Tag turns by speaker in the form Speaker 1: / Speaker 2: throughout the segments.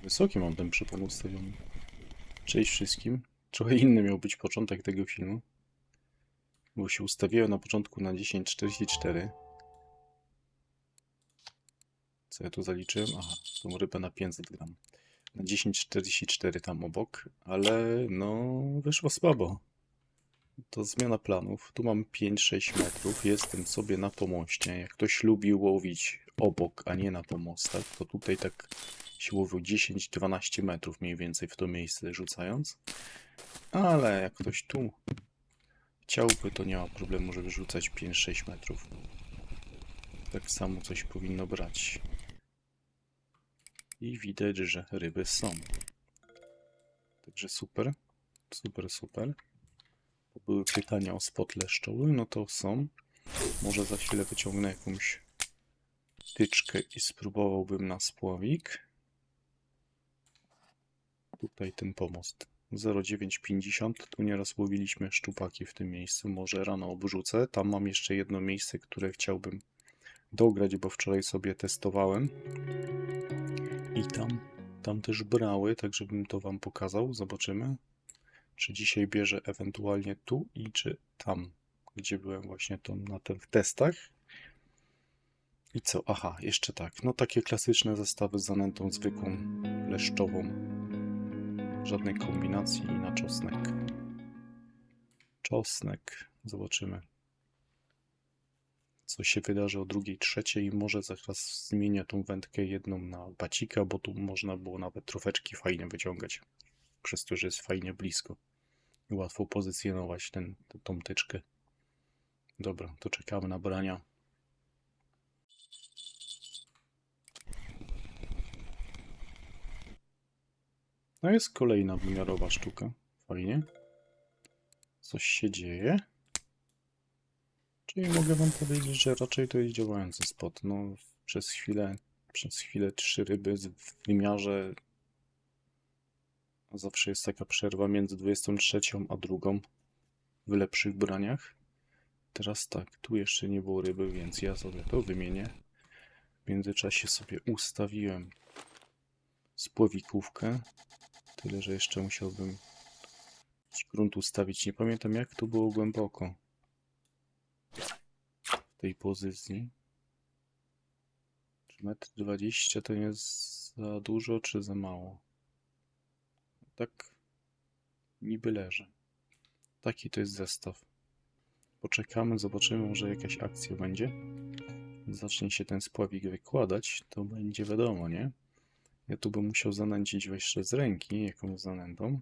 Speaker 1: Wysoki mam ten przypon ustawiony. Cześć wszystkim. Trochę inny miał być początek tego filmu. Bo się ustawiłem na początku na 10:44. Co ja tu zaliczyłem? Aha, tą rybę na 500 gram. Na 10:44 tam obok, ale no wyszło słabo. To zmiana planów. Tu mam 5-6 metrów. Jestem sobie na pomoście. Jak ktoś lubi łowić obok, a nie na pomostach, to tutaj tak się łowił 10-12 metrów mniej więcej w to miejsce rzucając. Ale jak ktoś tu chciałby, to nie ma problemu, żeby rzucać 5-6 metrów. Tak samo coś powinno brać. I widać, że ryby są. Także super. Super, super. Były pytania o spot leszczowy, no to są. Może za chwilę wyciągnę jakąś tyczkę i spróbowałbym na spławik. Tutaj ten pomost. 0,950. Tu nieraz łowiliśmy szczupaki w tym miejscu. Może rano obrzucę. Tam mam jeszcze jedno miejsce, które chciałbym dograć, bo wczoraj sobie testowałem. I tam też brały, tak żebym to wam pokazał. Zobaczymy, czy dzisiaj bierze ewentualnie tu i czy tam, gdzie byłem właśnie na tych testach. I co? Aha, jeszcze tak. No takie klasyczne zestawy z zanętą zwykłą, leszczową. Żadnej kombinacji i na czosnek. Czosnek. Zobaczymy, co się wydarzy o drugiej, trzeciej. Może zaraz zmienię tą wędkę jedną na bacika, bo tu można było nawet trofeczki fajnie wyciągać. Przez to, że jest fajnie blisko. I łatwo pozycjonować tą tyczkę. Dobra, to czekamy na brania. No jest kolejna wymiarowa sztuka. Fajnie. Coś się dzieje. Czyli mogę wam powiedzieć, że raczej to jest działający spot. No, przez chwilę 3 ryby w wymiarze. Zawsze jest taka przerwa między 23 a drugą w lepszych braniach. Teraz tak, tu jeszcze nie było ryby, więc ja sobie to wymienię. W międzyczasie sobie ustawiłem spławikówkę. Tyle, że jeszcze musiałbym grunt ustawić. Nie pamiętam, jak to było głęboko w tej pozycji. Czy 1,20 m to nie jest za dużo, czy za mało? Tak niby leży. Taki to jest zestaw. Poczekamy, zobaczymy, może jakaś akcja będzie. Zacznie się ten spławik wykładać, to będzie wiadomo, nie? Ja tu bym musiał zanęcić jeszcze z ręki, jakąś zanętą.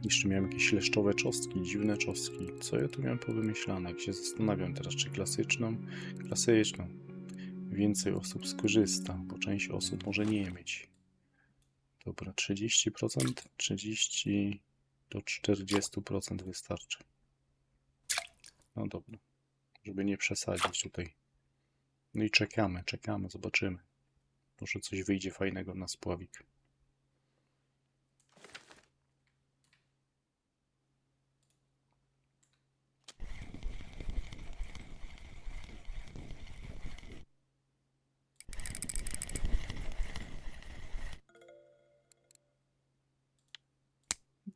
Speaker 1: Jeszcze miałem jakieś leszczowe czostki, dziwne czostki. Co ja tu miałem powymyślane? Jak się zastanawiam teraz, czy klasyczną. Więcej osób skorzysta, bo część osób może nie mieć. Dobra, 30%, 30 do 40% wystarczy. No dobra, żeby nie przesadzić tutaj. No i czekamy, zobaczymy. Może coś wyjdzie fajnego na spławik.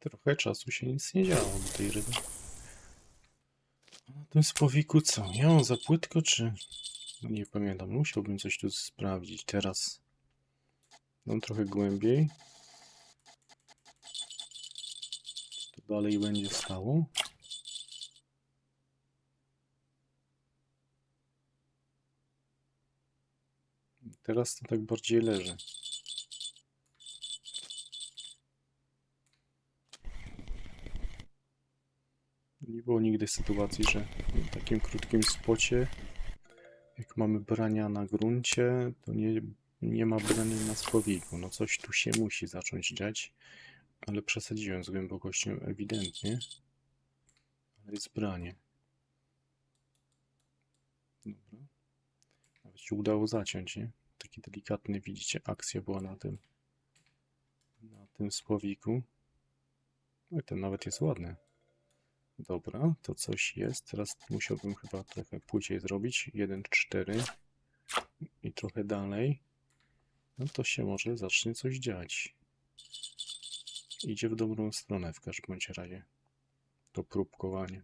Speaker 1: Trochę czasu się nic nie działo do tej ryby. A na tym spławiku co? Ja mam za płytko, czy... No nie pamiętam, musiałbym coś tu sprawdzić. Teraz dam trochę głębiej. To dalej będzie stało. Teraz to tak bardziej leży. Nie było nigdy sytuacji, że w takim krótkim spocie, jak mamy brania na gruncie, to nie ma brania na spławiku. No coś tu się musi zacząć dziać, ale przesadziłem z głębokością ewidentnie. Ale jest branie. Dobra. Nawet się udało zaciąć, nie? Taki delikatny, widzicie, akcja była na tym spławiku. No i ten nawet jest ładny. Dobra, to coś jest. Teraz musiałbym chyba trochę płyciej zrobić. 1, 4 i trochę dalej. No to się może zacznie coś dziać. Idzie w dobrą stronę w każdym bądź razie. To próbkowanie.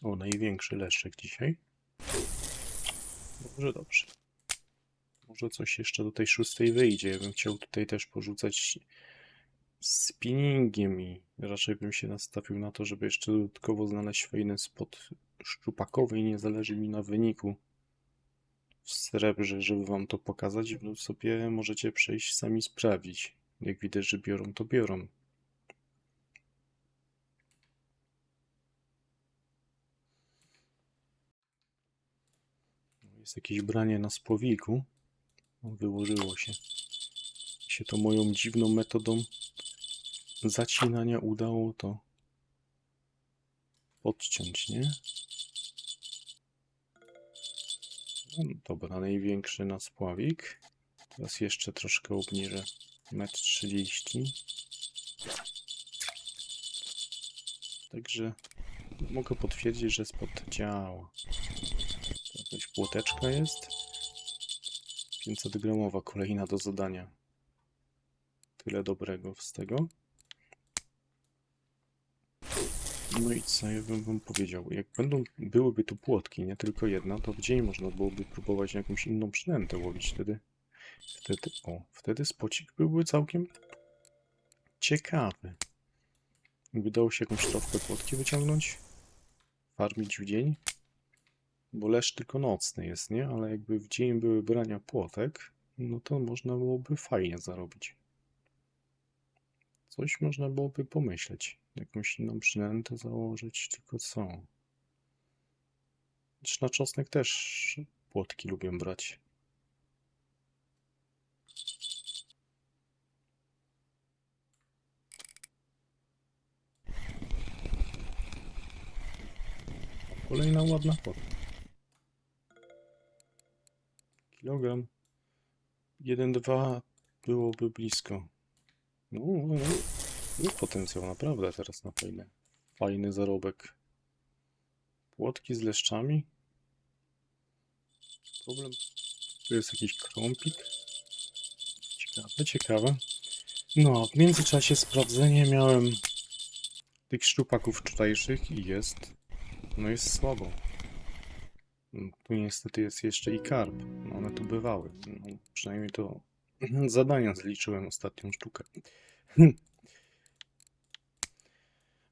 Speaker 1: O, największy leszczek dzisiaj. Dobrze, dobrze. Może coś jeszcze do tej 6 wyjdzie. Ja bym chciał tutaj też porzucać spinningiem i raczej bym się nastawił na to, żeby jeszcze dodatkowo znaleźć fajny spot szczupakowy i nie zależy mi na wyniku w srebrze, żeby wam to pokazać. No sobie możecie przejść sami sprawdzić. Jak widać, że biorą, to biorą. Jest jakieś branie na spłowiku. Wyłożyło się. Się to moją dziwną metodą zacinania udało to podciąć, nie? No, dobra, największy na spławik. Teraz jeszcze troszkę obniżę. 1,30 m. Także mogę potwierdzić, że spot działa. To jakaś płoteczka jest. 500 gramowa kolejna do zadania. Tyle dobrego z tego. No i co ja bym wam powiedział? Jak byłyby tu płotki, nie tylko jedna, to w dzień można byłoby próbować jakąś inną przynętę łowić. Wtedy spocik byłby całkiem ciekawy. Jakby dało się jakąś trofkę płotki wyciągnąć, farmić w dzień, bo leszcz tylko nocny jest, nie? Ale jakby w dzień były brania płotek, no to można byłoby fajnie zarobić. Coś można byłoby pomyśleć. Jakąś inną przynętę założyć, tylko co? Na czosnek też płotki lubią brać. Kolejna ładna płotka. Kilogram. 1-2 byłoby blisko. No, jest potencjał naprawdę teraz na fajny zarobek. Płotki z leszczami. Problem. Tu jest jakiś krąpik. Ciekawe. No, a w międzyczasie sprawdzenie miałem tych szczupaków wczorajszych i jest. No jest słabo. Tu niestety jest jeszcze i karp. No one tu bywały. No, przynajmniej to zadania zliczyłem ostatnią sztukę.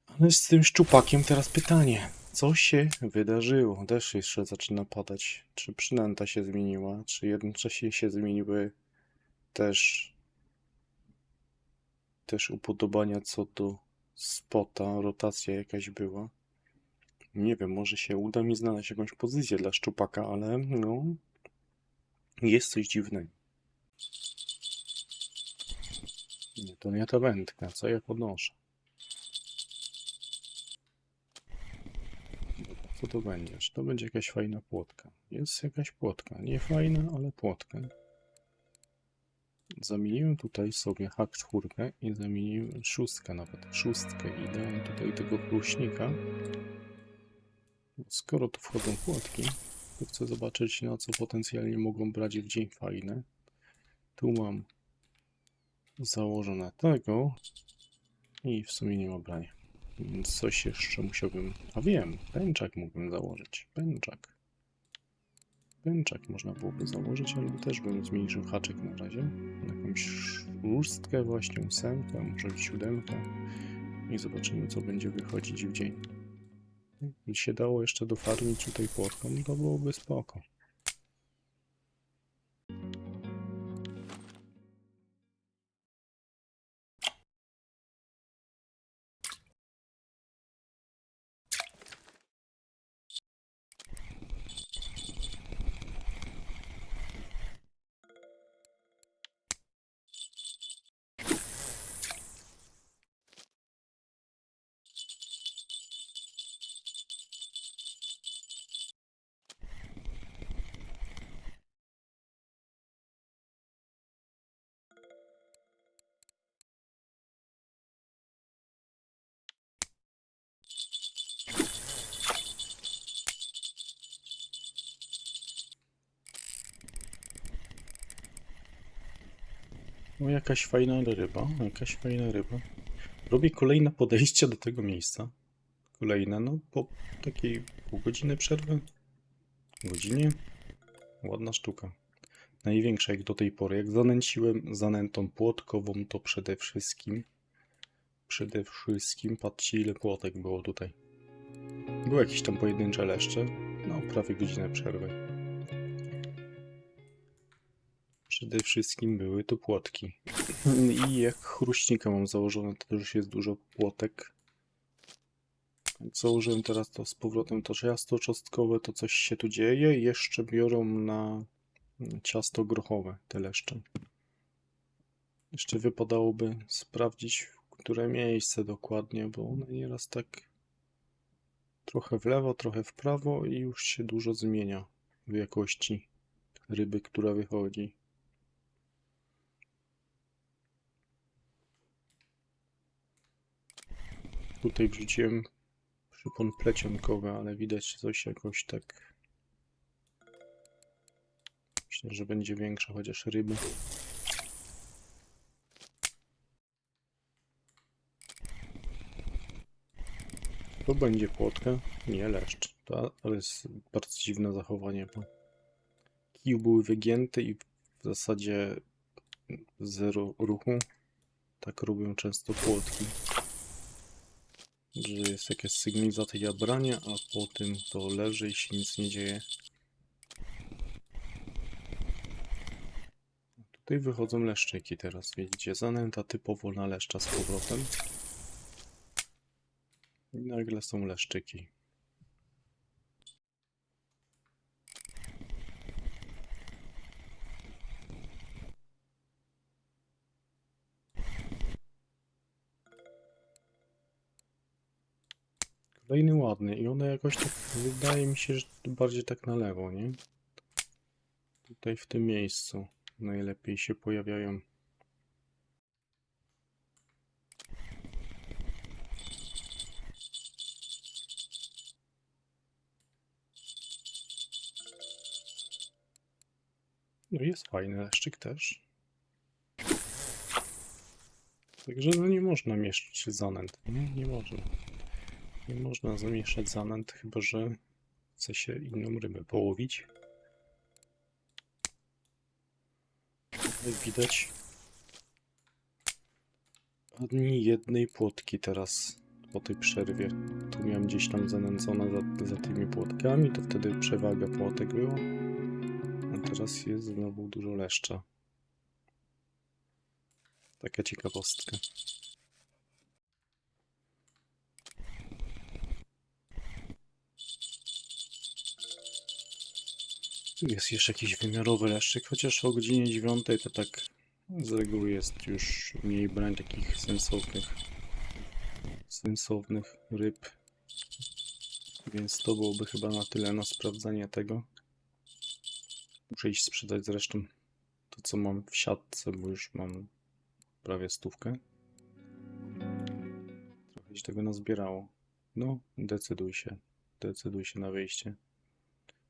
Speaker 1: Ale z tym szczupakiem teraz pytanie. Co się wydarzyło? Deszcz jeszcze zaczyna padać. Czy przynęta się zmieniła? Czy jednocześnie się zmieniły też upodobania co do spota? Rotacja jakaś była? Nie wiem, może się uda mi znaleźć jakąś pozycję dla szczupaka, ale no... Jest coś dziwnego. Nie, to nie ta wędka. Co ja podnoszę? Dobra, co to będzie? Czy to będzie jakaś fajna płotka? Jest jakaś płotka. Nie fajna, ale płotka. Zamieniłem tutaj sobie hak-czwórkę i zamieniłem szóstkę nawet. Szóstkę i dałem tutaj tego chruśnika. Skoro tu wchodzą płotki, to chcę zobaczyć, na co potencjalnie mogą brać w dzień fajne. Tu mam założone tego i w sumie nie ma brania. Więc coś jeszcze musiałbym... A wiem, pęczak mógłbym założyć. Pęczak można byłoby założyć, ale też bym zmniejszył haczyk na razie. Jakąś szóstkę, właśnie 8, może 7 i zobaczymy, co będzie wychodzić w dzień. Jeśli się dało jeszcze dofarmić tutaj płotką, to byłoby spoko. O, jakaś fajna ryba, jakaś fajna ryba. Robię kolejne podejście do tego miejsca. Kolejne, no po takiej pół godziny przerwy. Godzinie. Ładna sztuka. Największa jak do tej pory. Jak zanęciłem zanętą płotkową, to przede wszystkim, patrzcie ile płotek było tutaj. Były jakieś tam pojedyncze leszcze. No, prawie godzinę przerwy. Przede wszystkim były to płotki. I jak chruśnika mam założone, to też jest dużo płotek. Założyłem teraz to z powrotem to ciasto czosnkowe, to coś się tu dzieje. Jeszcze biorą na ciasto grochowe te leszcze. Jeszcze wypadałoby sprawdzić, w które miejsce dokładnie, bo one nieraz tak trochę w lewo, trochę w prawo i już się dużo zmienia w jakości ryby, która wychodzi. Tutaj wrzuciłem przypon plecionkowy, ale widać coś jakoś tak. Myślę, że będzie większa chociaż ryby. To będzie płotka, nie leszcz. To jest bardzo dziwne zachowanie, bo kij były wygięte i w zasadzie zero ruchu. Tak robią często płotki. Że jest jakaś sygnalizacja brania, a po tym to leży i się nic nie dzieje. Tutaj wychodzą leszczyki teraz, widzicie? Zanęta typowo na leszcza z powrotem. I nagle są leszczyki. Kolejny ładny i one jakoś tak, wydaje mi się, że bardziej tak na lewo, nie? Tutaj w tym miejscu najlepiej się pojawiają. No jest fajny leszczyk też. Także no nie można mieszać zanęt, nie? Nie można. Nie można zamieszać zanęt, chyba że chce się inną rybę połowić. Jak widać, ani jednej płotki teraz po tej przerwie. Tu miałem gdzieś tam zanęcone za tymi płotkami, to wtedy przewaga płotek była. A teraz jest znowu dużo leszcza. Taka ciekawostka. Tu jest jeszcze jakiś wymiarowy leszczyk, chociaż o godzinie 9 to tak z reguły jest już mniej brań takich sensownych ryb. Więc to byłoby chyba na tyle na sprawdzanie tego. Muszę iść sprzedać zresztą to, co mam w siatce, bo już mam prawie 100. Trochę się tego nazbierało. No, decyduj się na wyjście.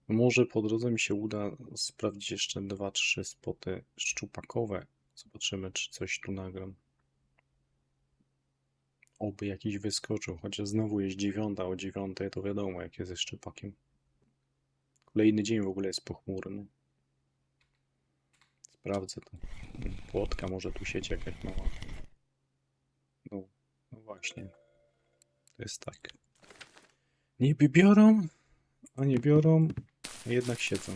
Speaker 1: Może po drodze mi się uda sprawdzić jeszcze 2-3 spoty szczupakowe. Zobaczymy, czy coś tu nagram. Oby jakiś wyskoczył, chociaż znowu jest 9, o 9 to wiadomo, jak jest ze szczupakiem. Kolejny dzień w ogóle jest pochmurny. Sprawdzę to. Płotka, może tu sieć jakaś mała. No właśnie. To jest tak. Niby biorą, a nie biorą, a jednak siedzą.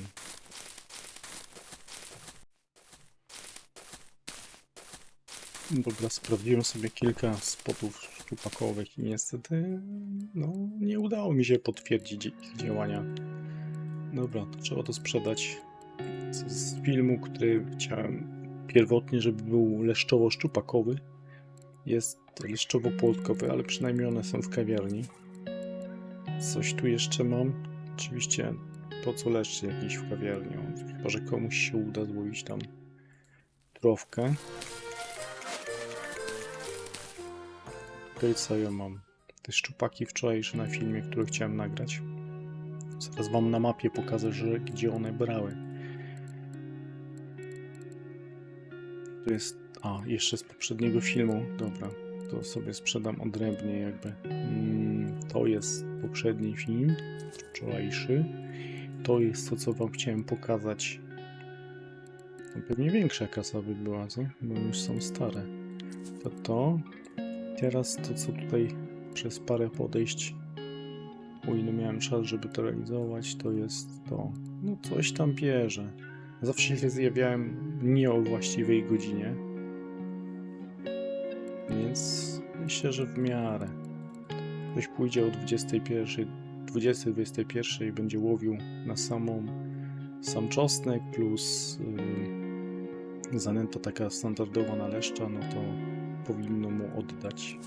Speaker 1: Dobra, sprawdziłem sobie kilka spotów szczupakowych i niestety no, nie udało mi się potwierdzić ich działania. Dobra, to trzeba to sprzedać. Z filmu, który chciałem pierwotnie, żeby był leszczowo-szczupakowy, jest leszczowo-płotkowy, ale przynajmniej one są w kawiarni. Coś tu jeszcze mam. Oczywiście po co leszczy jakiś w kawiarni? Chyba że komuś się uda złowić tam trofkę. Tutaj co ja mam? Te szczupaki wczorajsze na filmie, które chciałem nagrać. Zaraz wam na mapie pokażę, że gdzie one brały. Tu jest A, jeszcze z poprzedniego filmu. Dobra, to sobie sprzedam odrębnie jakby. To jest poprzedni film, wczorajszy. To jest to, co wam chciałem pokazać. No, pewnie większa kasa by była, co? Bo już są stare. To. Teraz to, co tutaj przez parę podejść, o ile miałem czas, żeby to realizować, to jest to. No coś tam bierze. Zawsze się zjawiałem nie o właściwej godzinie. Więc myślę, że w miarę. Ktoś pójdzie o 21, 20-21 i będzie łowił na sam czosnek plus zanęta taka standardowa na leszcza, no to powinno mu oddać.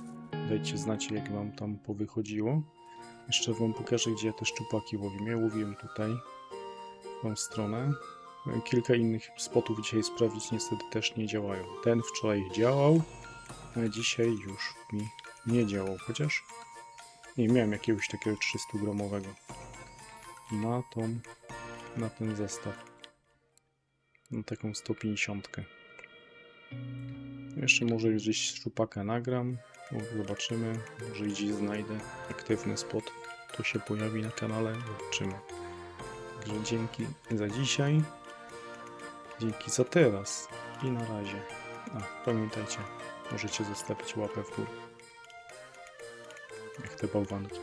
Speaker 1: Dajcie znać, jak wam tam powychodziło. Jeszcze wam pokażę, gdzie ja te szczupaki łowiłem. Ja łowiłem tutaj, w tą stronę. Miałem kilka innych spotów dzisiaj sprawdzić, niestety też nie działają. Ten wczoraj działał, a dzisiaj już mi nie działał, chociaż nie miałem jakiegoś takiego 300-gramowego na ten zestaw. Na taką 150. Jeszcze może gdzieś szczupaka nagram. Zobaczymy. Może gdzieś znajdę aktywny spot. To się pojawi na kanale. Zobaczymy. Także dzięki za dzisiaj. Dzięki za teraz. I na razie. A, pamiętajcie, możecie zostawić łapę w górę. Jak te bałwanki.